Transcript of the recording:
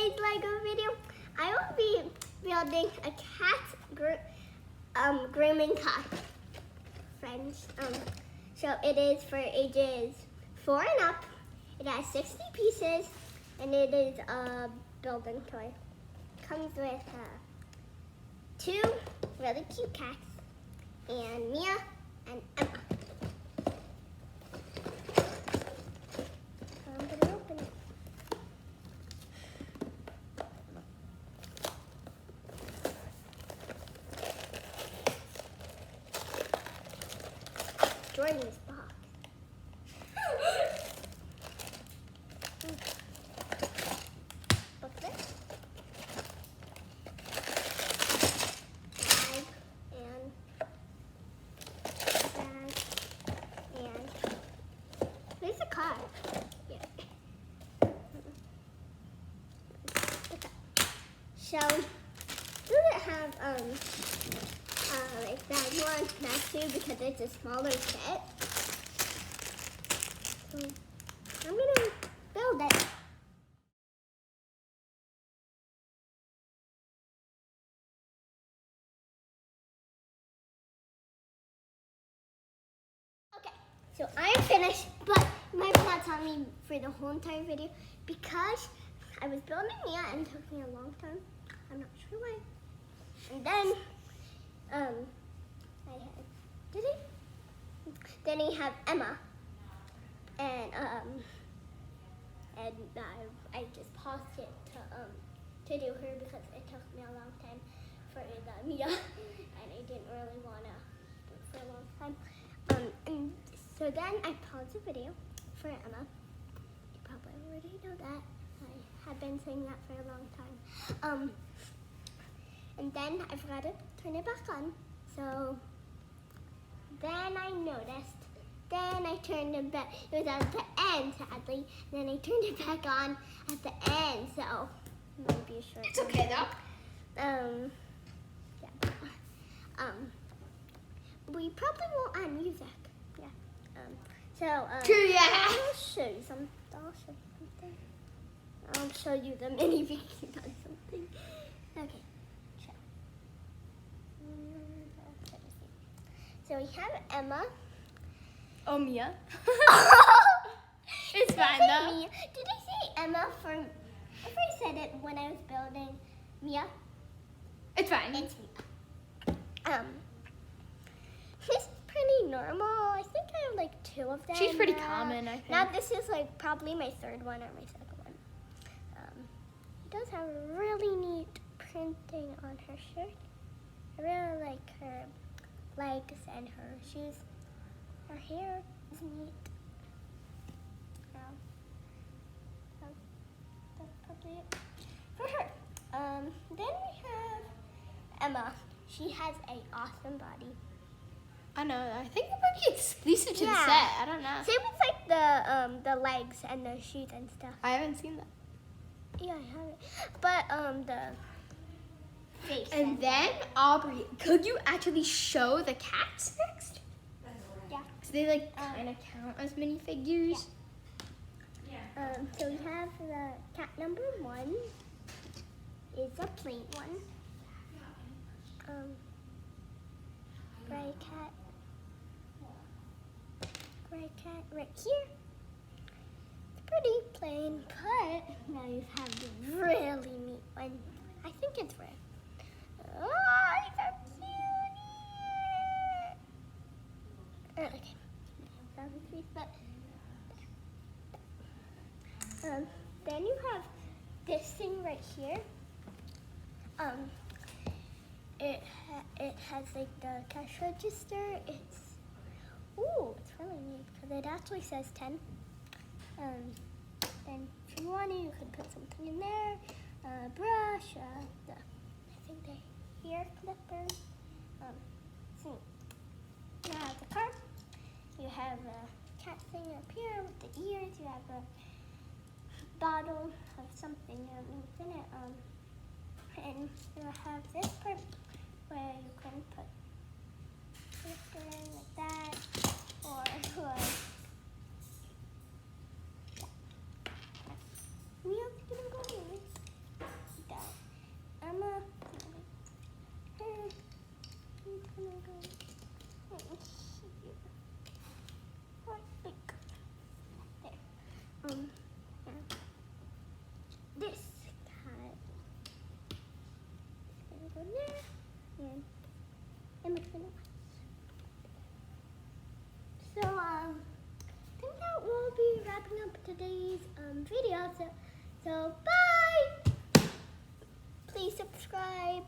today's Lego video, I will be building a cat grooming car. Friends, so it is for ages 4 and up. It has 60 pieces, and it is a building toy. Comes with 2 really cute cats, and Mia and Emma. So I'm gonna open it. Join this box. Booklet. Bag and where's the card? Here. So does it have like bag 1, bag 2 because it's a smaller set. So I'm gonna build it. Okay, so I am finished, but you might not tell me for the whole entire video because I was building Mia and it took me a long time. I'm not sure why. And then then he have Emma, and I just paused it to do her because it took me a long time for the Mia, and I didn't really want to do it for a long time. And so then I paused the video for Emma. You probably already know that. I have been saying that for a long time. And then I forgot to turn it back on. So then I noticed. Then I turned it back. It was at the end, sadly. Then I turned it back on at the end. So maybe a short. It's okay though. Yeah. We probably won't add music. Yeah. Yeah. I'll show you something. I'll show you the mini piggy on something. Okay. So we have Emma. Oh, Mia. It's fine though. Mia. Did I say Emma for? If I said it when I was building Mia, It's fine. it's Mia. She's pretty normal. I think I have like 2 of them. She's pretty common, I think. Now this is like probably my 3rd one or my 2nd one. She does have really neat printing on her shirt. I really like her legs and her shoes. Her hair is neat. That's probably it for her. Then we have Emma. She has an awesome body. I know. I think maybe it's Lisa to the Yeah. set. I don't know. Same with like the legs and the shoes and stuff. I haven't seen that. Yeah, I have it. But the face. And then Aubrey, could you actually show the cats next? Yeah. So they like kind of count as minifigures. So we have the cat number 1 is a plain one. Gray cat right here. It's pretty plain, but now you have the really neat one. I think it's red. Oh, he's so cute. Okay. That was sweet, but then you have this thing right here. It has like the cash register. It's really neat because it actually says 10. Then if you want you could put something in there. Brush. I think the hair clippers. So you have the car. You have a cat thing up here with the ears. You have a bottle of something in it. And you have this part where you can put this in like that, or Mia's gonna go in. video. So bye. Please subscribe.